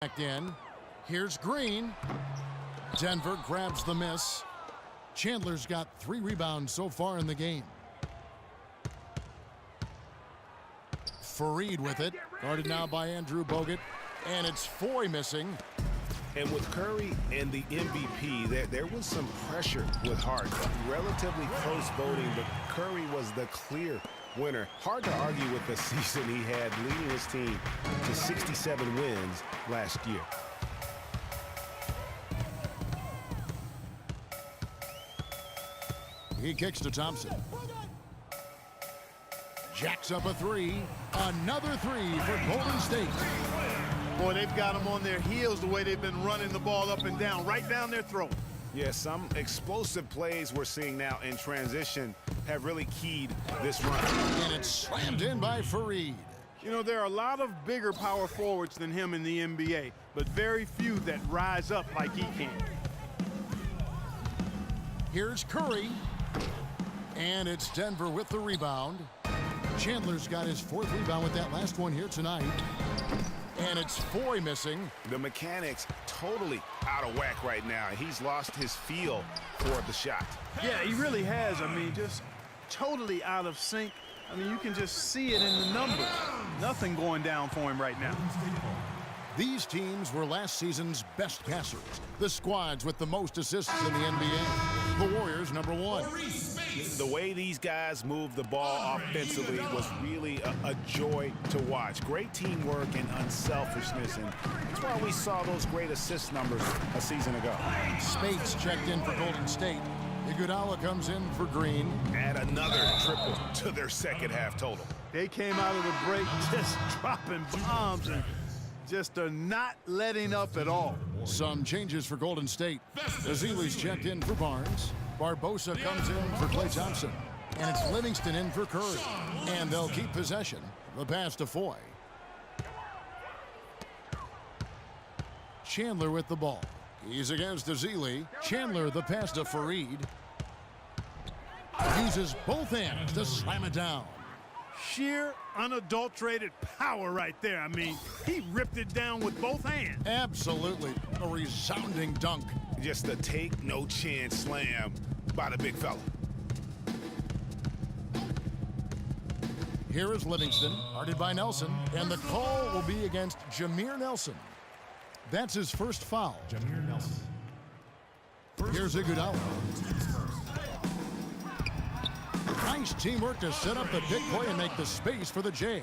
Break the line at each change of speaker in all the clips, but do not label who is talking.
Back in. Here's Green. Denver grabs the miss. Chandler's got 3 rebounds so far in the game. Fareed with it. Guarded now by Andrew Bogut. And it's Foy missing.
And with Curry and the MVP, there was some pressure with Hart. Relatively close voting, but Curry was the clear winner. Hard to argue with the season he had, leading his team to 67 wins last year.
He kicks to Thompson. Jacks up a 3. Another 3 for Golden State.
Boy, they've got them on their heels the way they've been running the ball up and down, right down their throat.
Yeah, some explosive plays we're seeing now in transition have really keyed this run.
And it's slammed in by Fareed.
You know, there are a lot of bigger power forwards than him in the NBA, but very few that rise up like he can.
Here's Curry. And it's Denver with the rebound. Chandler's got his 4th rebound with that last one here tonight. And it's Foy missing.
The mechanics totally out of whack right now. He's lost his feel for the shot.
Yeah, he really has. I mean, just totally out of sync. I mean, you can just see it in the numbers. Nothing going down for him right now.
These teams were last season's best passers. The squads with the most assists in the NBA. The Warriors, number 1.
The way these guys move the ball offensively was really a joy to watch. Great teamwork and unselfishness, and that's why we saw those great assist numbers a season ago.
Spates checked in for Golden State. Iguodala comes in for Green.
Add another triple to their second half total.
They came out of the break just dropping bombs and just are not letting up at all.
Some changes for Golden State. Ezeli's checked in for Barnes. Barbosa comes in for Klay Thompson. And it's Livingston in for Curry. And they'll keep possession. The pass to Foy. Chandler with the ball. He's against Ezeli. Chandler the pass to Fareed. Uses both hands to slam it down.
Sheer, unadulterated power right there. I mean, he ripped it down with both hands.
Absolutely. A resounding dunk.
Just a take-no-chance slam by the big fella.
Here is Livingston, guarded by Nelson, and the call will be against Jameer Nelson. That's his first foul.
Jameer Nelson.
Here's Iguodala. Nice teamwork to set up the big play and make the space for the J.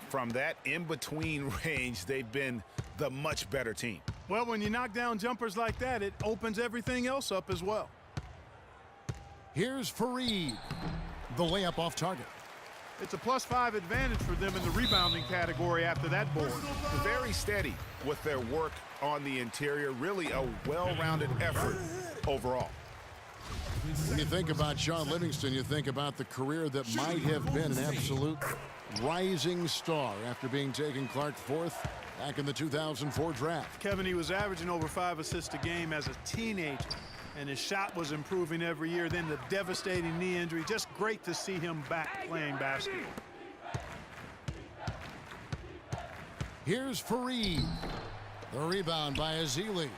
From that in-between range, they've been the much better team.
Well, when you knock down jumpers like that, it opens everything else up as well.
Here's Fareed. The layup off target.
It's a +5 advantage for them in the rebounding category after that board.
Very steady with their work on the interior. Really a well-rounded effort overall.
When you think about Sean Livingston, you think about the career that might have been an absolute rising star after being taken Clark 4th back in the 2004 draft.
Kevin, he was averaging over 5 assists a game as a teenager, and his shot was improving every year. Then the devastating knee injury. Just great to see him back playing basketball.
Here's Fareed. The rebound by Ezeli.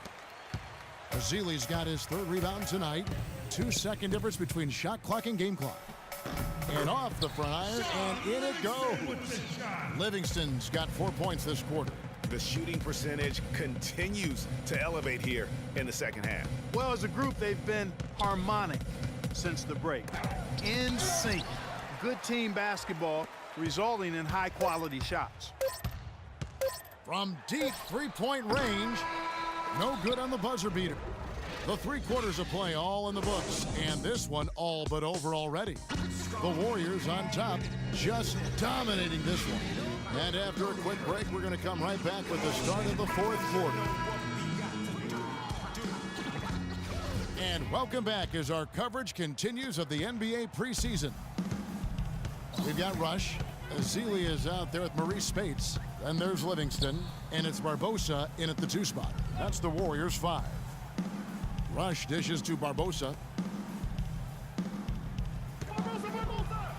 Ezeli's got his 3rd rebound tonight. 2-second difference between shot clock and game clock. And off the front iron, and in it goes. Livingston's got 4 points this quarter.
The shooting percentage continues to elevate here in the second half.
Well, as a group, they've been harmonic since the break. In sync. Good team basketball, resulting in high-quality shots.
From deep 3-point range, no good on the buzzer beater. The 3 quarters of play all in the books, and this one all but over already. The Warriors on top, just dominating this one. And after a quick break, we're going to come right back with the start of the 4th quarter. And welcome back as our coverage continues of the NBA preseason. We've got Rush. Ezeli is out there with Maurice Spates. And there's Livingston, and it's Barbosa in at the 2 spot. That's the Warriors 5. Rush dishes to Barbosa.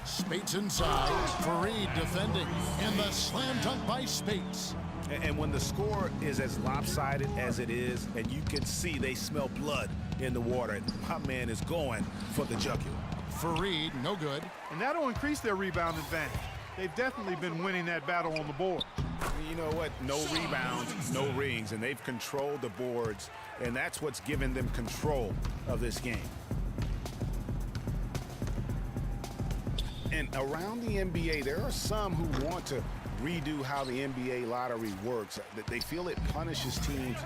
Spates inside. Fareed defending. And the slam dunk by Spates.
And when the score is as lopsided as it is, and you can see they smell blood in the water, my man is going for the jugular.
Fareed, no good.
And that'll increase their rebound advantage. They've definitely been winning that battle on the board.
You know what? No rebounds, no rings, and they've controlled the boards, and that's what's given them control of this game. And around the NBA, there are some who want to redo how the NBA lottery works. They feel it punishes teams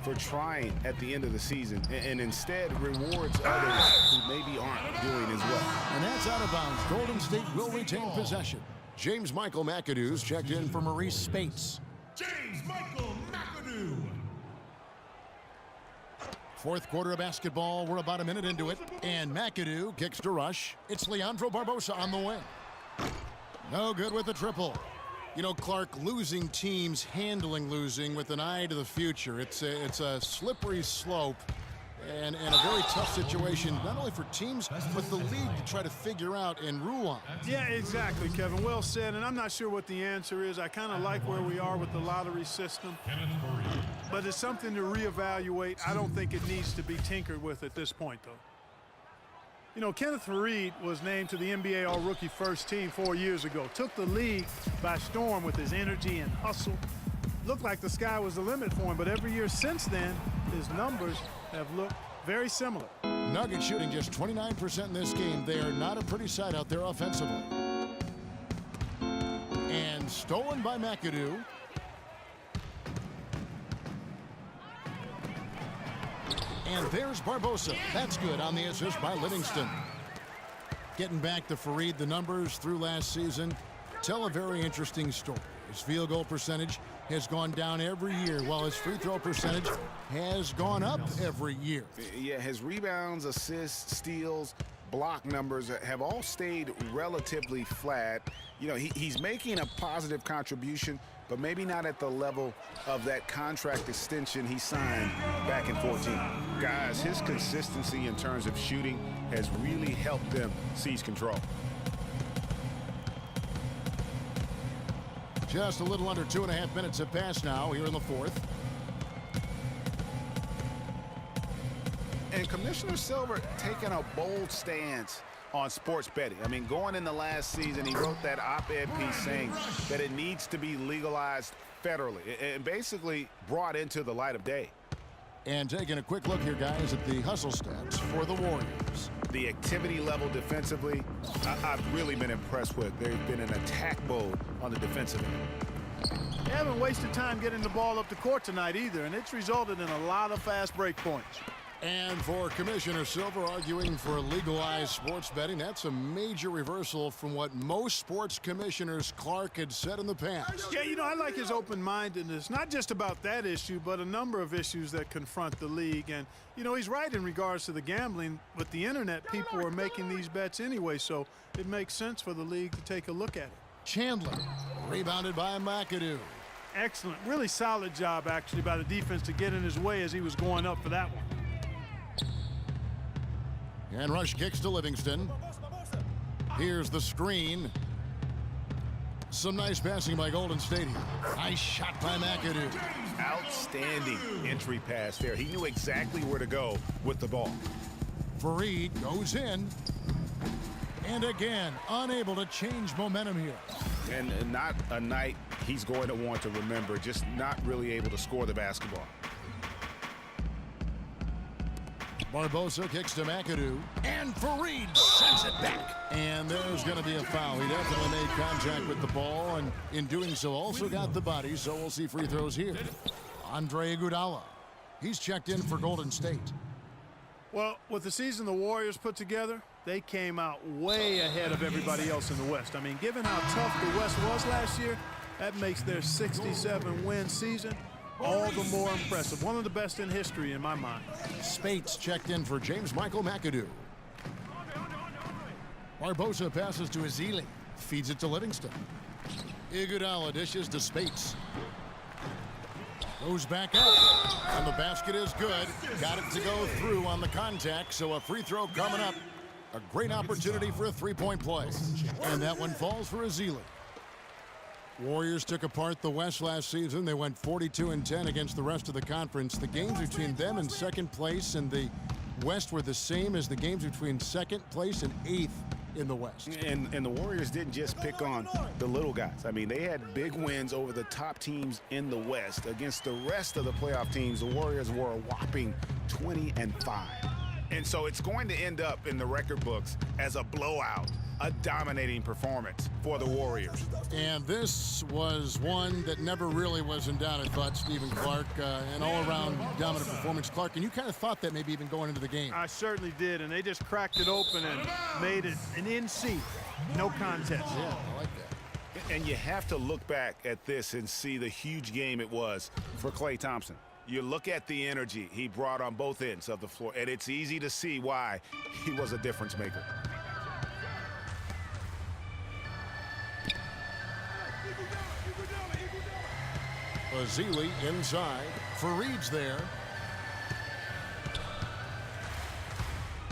for trying at the end of the season and instead rewards others who maybe aren't doing as well.
And that's out of bounds. Golden State will retain possession. James Michael McAdoo's checked in for Maurice Spates.
James Michael McAdoo.
Fourth quarter of basketball. We're about a minute into it. And McAdoo kicks to rush. It's Leandro Barbosa on the wing. No good with the triple. You know, Clark, losing teams, handling losing with an eye to the future. It's a slippery slope and a very tough situation, not only for teams, but the league to try to figure out and rule on.
Yeah, exactly, Kevin. Well said, and I'm not sure what the answer is. I kind of like where we are with the lottery system, but it's something to reevaluate. I don't think it needs to be tinkered with at this point, though. You know, Kenneth Fareed was named to the NBA All-Rookie First Team 4 years ago. Took the league by storm with his energy and hustle. Looked like the sky was the limit for him, but every year since then, his numbers have looked very similar.
Nuggets shooting just 29% in this game. They are not a pretty sight out there offensively. And stolen by McAdoo. And there's Barbosa. That's good on the assist by Livingston. Getting back to Fareed, the numbers through last season tell a very interesting story. His field goal percentage has gone down every year, while his free throw percentage has gone up every year.
Yeah, his rebounds, assists, steals, block numbers have all stayed relatively flat. You know, he's making a positive contribution, but maybe not at the level of that contract extension he signed back in 14. Guys, his consistency in terms of shooting has really helped them seize control.
Just a little under 2.5 minutes have passed now here in the fourth.
And Commissioner Silver taking a bold stance on sports betting. I mean, going in the last season, he wrote that op-ed piece saying that it needs to be legalized federally and basically brought into the light of day.
And taking a quick look here, guys, at the hustle stats for the Warriors.
The activity level defensively, I've really been impressed with. They've been in attack mode on the defensive end.
They haven't wasted time getting the ball up the court tonight either, and it's resulted in a lot of fast break points.
And for Commissioner Silver arguing for legalized sports betting, that's a major reversal from what most sports commissioners Clark had said in the past.
Yeah, you know, I like his open-mindedness, not just about that issue, but a number of issues that confront the league. And, you know, he's right in regards to the gambling. With the internet, people are making these bets anyway, so it makes sense for the league to take a look at it.
Chandler, rebounded by McAdoo.
Excellent. Really solid job, actually, by the defense to get in his way as he was going up for that one.
And rush kicks to Livingston. Here's the screen. Some nice passing by Golden State here. Nice shot by McAdoo.
Outstanding entry pass there. He knew exactly where to go with the ball.
Fareed goes in. And again, unable to change momentum here.
And not a night he's going to want to remember, just not really able to score the basketball.
Barbosa kicks to McAdoo, and Fareed sends it back. And there's going to be a foul. He definitely made contact with the ball, and in doing so also got the body, so we'll see free throws here. Andre Iguodala, he's checked in for Golden State.
Well, with the season the Warriors put together, they came out way ahead of everybody else in the West. I mean, given how tough the West was last year, that makes their 67-win season all the more impressive. One of the best in history in my mind.
Spates checked in for James Michael McAdoo. Barbosa passes to Ezeli. Feeds it to Livingston. Iguodala dishes to Spates. Goes back up. And the basket is good. Got it to go through on the contact, so a free throw coming up. A great opportunity for a three-point play. And that one falls for Ezeli. Warriors took apart the West last season. They went 42-10 against the rest of the conference. The games between them and second place in the West were the same as the games between second place and 8th in the West.
And the Warriors didn't just pick on the little guys. I mean, they had big wins over the top teams in the West. Against the rest of the playoff teams, the Warriors were a whopping 20-5. And so it's going to end up in the record books as a blowout, a dominating performance for the Warriors.
And this was one that never really was in doubt, I thought, Stephen Clark. An all-around dominant performance. Clark, and you kind of thought that maybe even going into the game.
I certainly did, and they just cracked it open and made it an NC. No contest.
Yeah, I like that.
And you have to look back at this and see the huge game it was for Klay Thompson. You look at the energy he brought on both ends of the floor, and it's easy to see why he was a difference maker.
Azili inside. Fareed's there.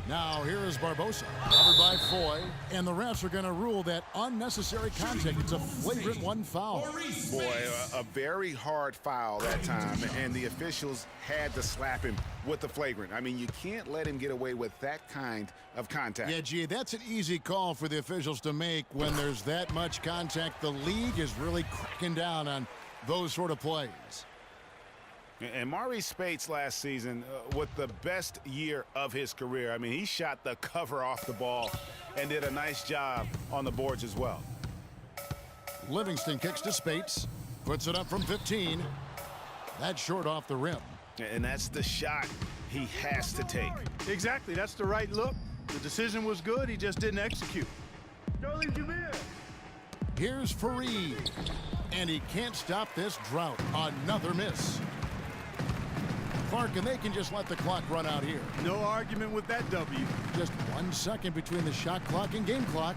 Now here is Barbosa, covered by Foy, and the refs are going to rule that unnecessary contact. It's a flagrant one foul.
Boy, a very hard foul that time, and the officials had to slap him with the flagrant. I mean, you can't let him get away with that kind of contact.
Yeah, gee, that's an easy call for the officials to make when there's that much contact. The league is really cracking down on those sort of plays.
And Maurice Spates last season with the best year of his career. I mean, he shot the cover off the ball and did a nice job on the boards as well.
Livingston kicks to Spates, puts it up from 15. That's short off the rim.
And that's the shot he has to take.
Exactly, that's the right look. The decision was good, he just didn't execute.
Here's Fareed, and he can't stop this drought. Another miss. Clark, and they can just let the clock run out here.
No argument with that W.
Just 1 second between the shot clock and game clock.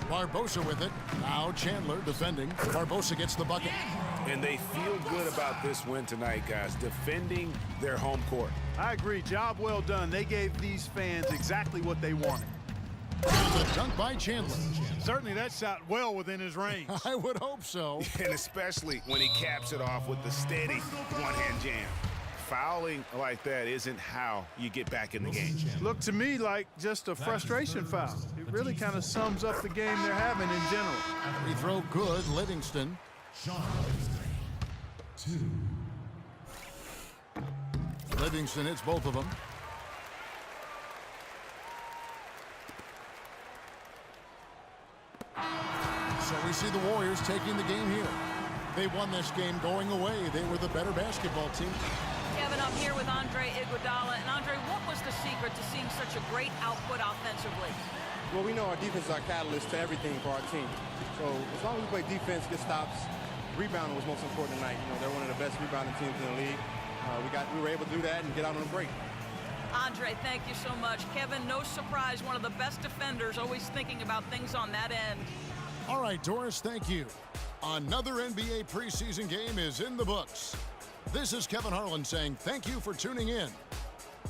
Barbosa with it. Now Chandler defending. Barbosa gets the bucket.
And they feel good about this win tonight, guys, defending their home court.
I agree. Job well done. They gave these fans exactly what they wanted.
There's a dunk by Chandler.
Certainly that shot well within his range.
I would hope so.
And especially when he caps it off with the steady one-hand jam. Fouling like that isn't how you get back in the game.
Looked to me like just a frustration foul. It really kind of sums up the game they're having in general.
Free throw good. Livingston. Livingston hits both of them. So we see the Warriors taking the game here. They won this game going away. They were the better basketball team.
Kevin, I'm here with Andre Iguodala. And Andre, what was the secret to seeing such a great output offensively?
Well, we know our defense is our catalyst to everything for our team. So as long as we play defense, get stops, rebounding was most important tonight. You know, they're one of the best rebounding teams in the league. We were able to do that and get out on a break.
Andre, thank you so much. Kevin, no surprise, one of the best defenders, always thinking about things on that end.
All right, Doris, thank you. Another NBA preseason game is in the books. This is Kevin Harlan saying thank you for tuning in.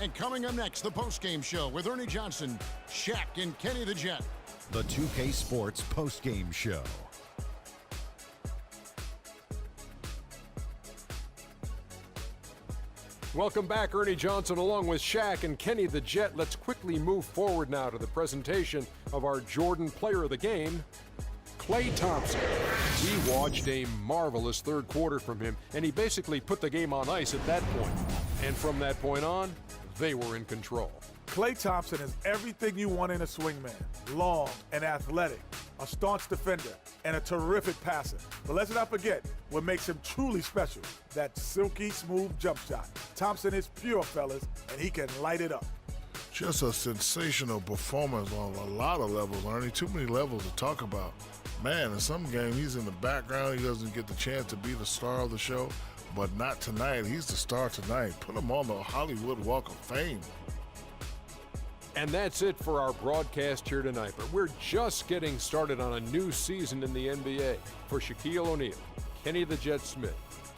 And coming up next, the postgame show with Ernie Johnson, Shaq, and Kenny the Jet.
The 2K Sports postgame show.
Welcome back, Ernie Johnson along with Shaq and Kenny the Jet. Let's quickly move forward now to the presentation of our Jordan Player of the Game, Klay Thompson. We watched a marvelous third quarter from him, and he basically put the game on ice at that point. And from that point on, they were in control.
Klay Thompson is everything you want in a swingman. Long and athletic, a staunch defender, and a terrific passer. But let's not forget what makes him truly special, that silky smooth jump shot. Thompson is pure, fellas, and he can light it up.
Just a sensational performance on a lot of levels, Ernie. Too many levels to talk about. Man, in some games, he's in the background. He doesn't get the chance to be the star of the show, but not tonight. He's the star tonight. Put him on the Hollywood Walk of Fame.
And that's it for our broadcast here tonight. But we're just getting started on a new season in the NBA. For Shaquille O'Neal, Kenny the Jet Smith,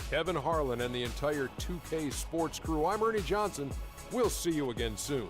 Kevin Harlan, and the entire 2K Sports crew, I'm Ernie Johnson. We'll see you again soon.